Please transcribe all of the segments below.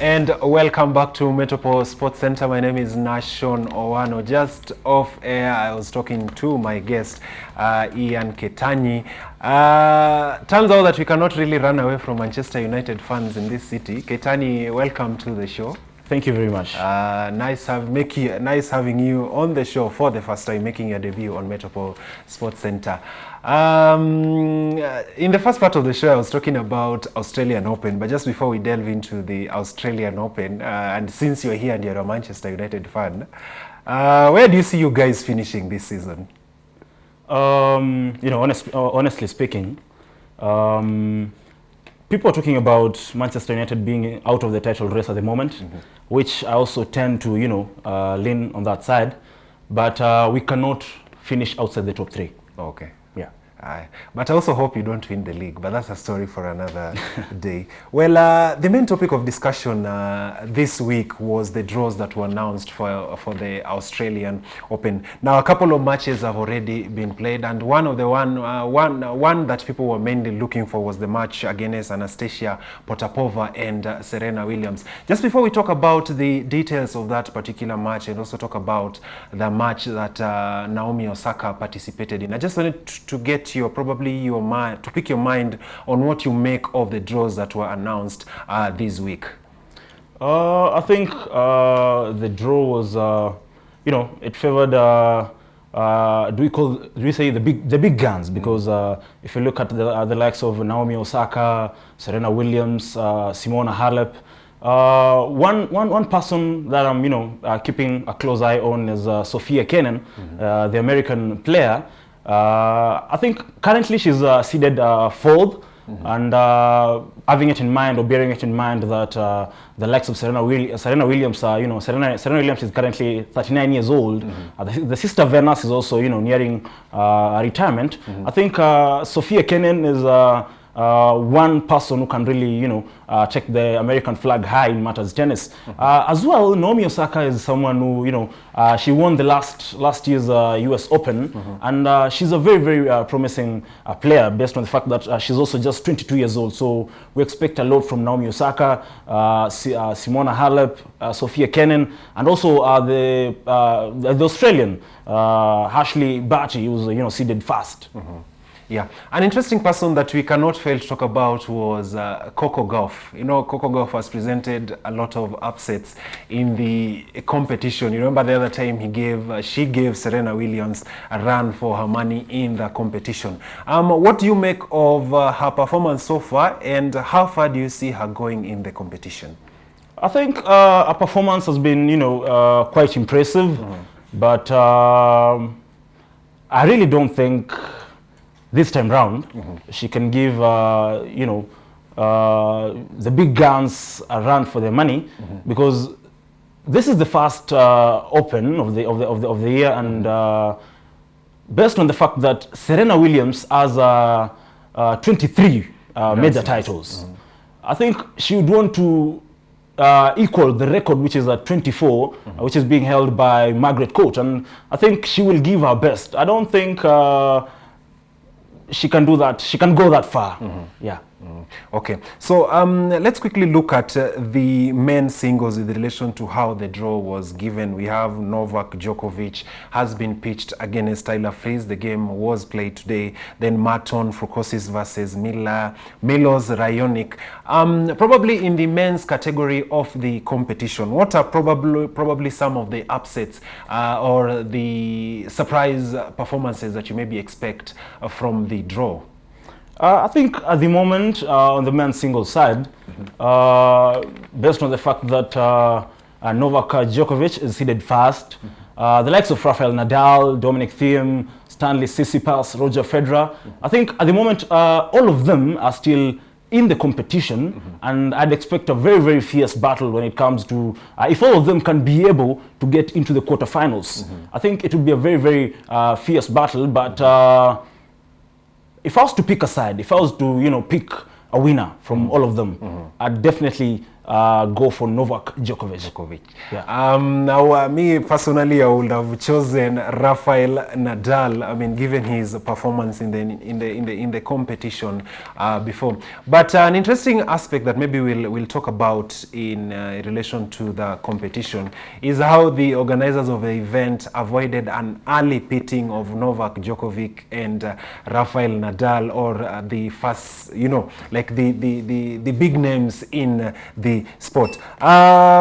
and welcome back to Metropole Sports Center. My name is Nashon Owano. Just off air, I was talking to my guest, Ian Keitany. Turns out that we cannot really run away from Manchester United fans in this city. Keitany, welcome to the show. Thank you very much. Nice having you on the show for the first time, making your debut on Metropole Sports Center. In the first part of the show, I was talking about Australian Open, but just before we delve into the Australian Open, and since you're here and you're a Manchester United fan, where do you see you guys finishing this season? Honestly speaking, people are talking about Manchester United being out of the title race at the moment, which I also tend to, lean on that side. But we cannot finish outside the top three. Okay. Yeah. But I also hope you don't win the league, but that's a story for another day. Well, the main topic of discussion this week was the draws that were announced for the Australian Open. Now, a couple of matches have already been played, and one that people were mainly looking for was the match against Anastasia Potapova and Serena Williams. Just before we talk about the details of that particular match and also talk about the match that Naomi Osaka participated in, I just wanted to get to pick your mind on what you make of the draws that were announced this week. I think the draw was, it favored. Do we say the big guns? Because if you look at the likes of Naomi Osaka, Serena Williams, Simona Halep, one person that I'm keeping a close eye on is Sofia Kenin, the American player. I think currently she's seeded fourth, and having it in mind or bearing it in mind that the likes of Serena Williams, Serena Williams is currently 39 years old. The sister Venus is also nearing retirement. I think Sofia Kenin is one person who can really take the American flag high in matters tennis. As well, Naomi Osaka is someone who she won the last year's US Open, and she's a very, very promising player based on the fact that she's also just 22 years old. So we expect a lot from Naomi Osaka, Simona Halep, Sofia Kenin, and also the Australian Ashley Barty, who's seeded fast. Yeah, an interesting person that we cannot fail to talk about was Coco Gauff. Coco Gauff has presented a lot of upsets in the competition. You remember the other time she gave Serena Williams a run for her money in the competition. What do you make of her performance so far, and how far do you see her going in the competition? I think her performance has been, quite impressive, but I really don't think this time round, she can give the big guns a run for their money, because this is the first Open of the year, and based on the fact that Serena Williams has 23 major titles, I think she would want to equal the record, which is at 24, which is being held by Margaret Court, and I think she will give her best. I don't think she can do that. She can go that far. Yeah. Okay. So let's quickly look at the men's singles in relation to how the draw was given. We have Novak Djokovic has been pitched against Tyler Fritz. The game was played today. Then Marton Frukosis versus Milos Raonic. Probably in the men's category of the competition, what are probably some of the upsets or the surprise performances that you maybe expect from the draw? I think at the moment on the men's singles side, based on the fact that Novak Djokovic is seeded first, the likes of Rafael Nadal, Dominic Thiem, Stanley Tsitsipas, Roger Federer, I think at the moment all of them are still in the competition, and I'd expect a very, very fierce battle when it comes to if all of them can be able to get into the quarterfinals. I think it would be a very, very fierce battle, but if I was to pick a side, if I was to, pick a winner from all of them, I'd definitely go for Novak Djokovic. Yeah. Now, me personally, I would have chosen Rafael Nadal. I mean, given his performance in the competition before. But an interesting aspect that maybe we'll talk about in relation to the competition is how the organizers of the event avoided an early pitting of Novak Djokovic and Rafael Nadal, or the first, like the big names in the sport.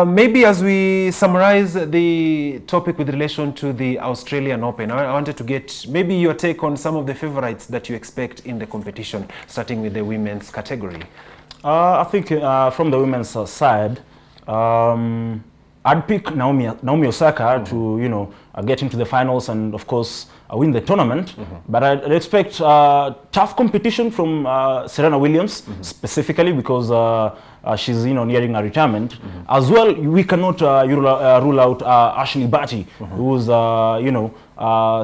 Maybe as we summarize the topic with relation to the Australian Open, I wanted to get maybe your take on some of the favorites that you expect in the competition, starting with the women's category. I think from the women's side, I'd pick Naomi Osaka to get into the finals and of course win the tournament. But I'd expect tough competition from Serena Williams, specifically because she's nearing a retirement. As well, we cannot rule out Ashley Barty, who's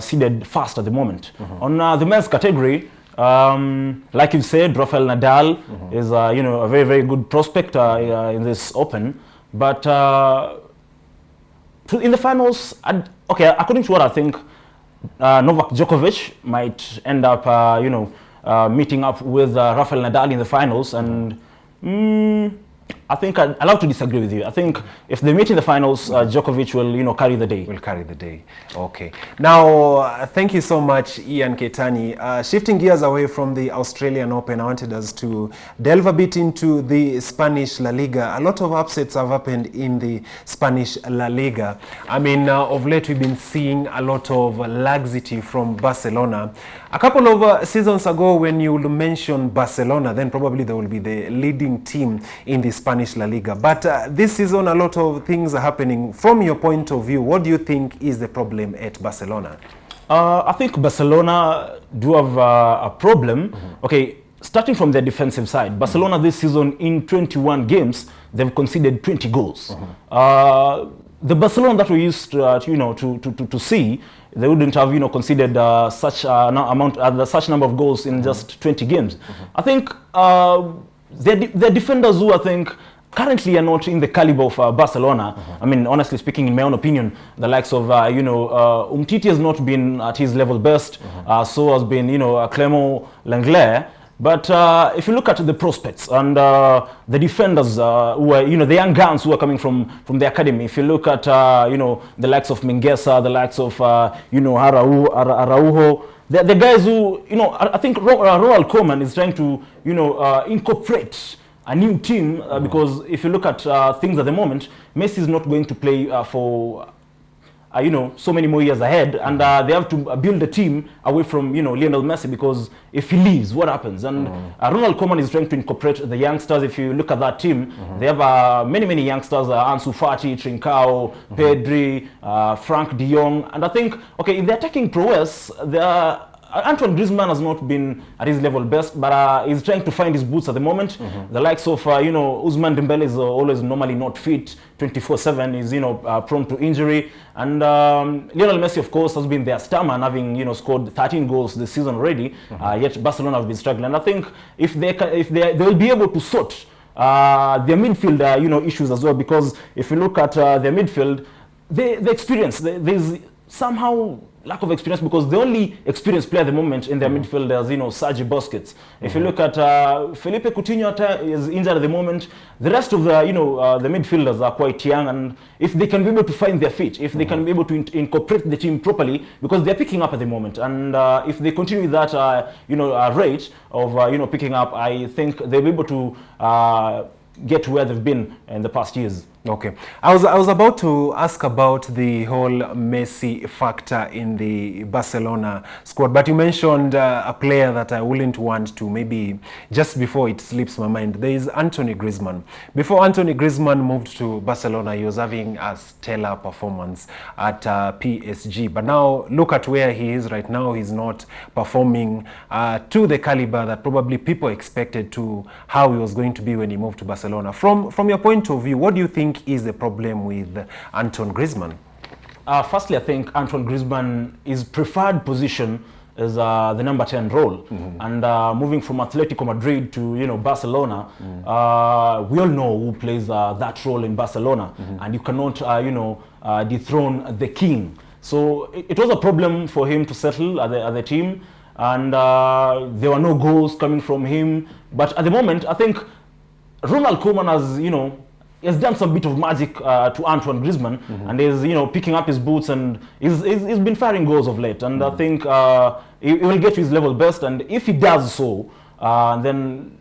seeded fast at the moment. On the men's category, like you said, Rafael Nadal is a very, very good prospect in this Open. But in the finals, according to what I think, Novak Djokovic might end up meeting up with Rafael Nadal in the finals, and I think I'd love to disagree with you. I think if they meet in the finals, Djokovic will carry the day. Will carry the day. Okay. Now, thank you so much, Ian Keitany. Shifting gears away from the Australian Open, I wanted us to delve a bit into the Spanish La Liga. A lot of upsets have happened in the Spanish La Liga. I mean, of late we've been seeing a lot of laxity from Barcelona. A couple of seasons ago, when you mention Barcelona, then probably they will be the leading team in the Spanish La Liga. But this season, a lot of things are happening. From your point of view, what do you think is the problem at Barcelona? I think Barcelona do have a problem. Okay, starting from the defensive side, Barcelona this season in 21 games, they've conceded 20 goals. The Barcelona that we used to see, they wouldn't have conceded such such number of goals in just 20 games. I think the defenders who I think currently are not in the caliber of Barcelona. I mean, honestly speaking, in my own opinion, the likes of Umtiti has not been at his level best. So has been Clément Lenglet. But if you look at the prospects and the defenders who are, the young guns who are coming from the academy, if you look at, the likes of Mingueza, the likes of, Araujo, the guys who, I think Ronald Koeman is trying to, incorporate a new team because if you look at things at the moment, Messi is not going to play for so many more years ahead, and they have to build a team away from Lionel Messi, because if he leaves, what happens? And Ronald Koeman is trying to incorporate the youngsters. If you look at that team, they have many youngsters: Ansu Fati, Trincao, Pedri, Frank De Jong, and I think in the attacking prowess, Antoine Griezmann has not been at his level best, but he's trying to find his boots at the moment. The likes of, Ousmane Dembele is always normally not fit 24/7, is, prone to injury. And Lionel Messi, of course, has been their star man, having, scored 13 goals this season already, yet Barcelona have been struggling. And I think if they will be able to sort their midfield, issues as well, because if you look at their midfield, the experience, there's somehow lack of experience, because the only experienced player at the moment in their midfield is, Sergio Busquets. If you look at Felipe Coutinho is injured at the moment, the rest of the, the midfielders are quite young, and if they can be able to find their feet, if they can be able to incorporate the team properly, because they're picking up at the moment, and if they continue with that, rate of, picking up, I think they'll be able to get to where they've been in the past years. Okay. I was about to ask about the whole Messi factor in the Barcelona squad, but you mentioned a player that I wouldn't want to, maybe just before it slips my mind. There is Anthony Griezmann. Before Anthony Griezmann moved to Barcelona, he was having a stellar performance at PSG. But now look at where he is right now. He's not performing to the caliber that probably people expected to how he was going to be when he moved to Barcelona. From your point of view, what do you think is the problem with Antoine Griezmann? Firstly, I think Antoine Griezmann, his preferred position is the number 10 role. And moving from Atletico Madrid to, you know, Barcelona, we all know who plays that role in Barcelona, and you cannot, you know, dethrone the king. So it was a problem for him to settle at the team, and there were no goals coming from him. But at the moment, I think Ronald Koeman has, you know, has done some bit of magic to Antoine Griezmann, and is, you know, picking up his boots, and he's been firing goals of late. And I think he will get to his level best, and if he does so, then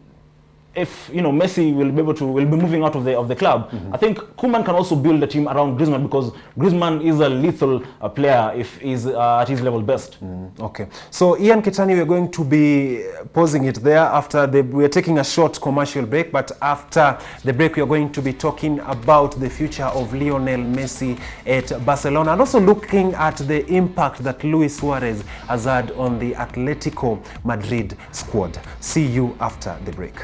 if, you know, Messi will be moving out of the club, I think Koeman can also build a team around Griezmann, because Griezmann is a lethal player if he's at his level best. Okay, so Ian Keitany, we're going to be pausing it there after we're taking a short commercial break, but after the break we're going to be talking about the future of Lionel Messi at Barcelona, and also looking at the impact that Luis Suarez has had on the Atletico Madrid squad. See you after the break.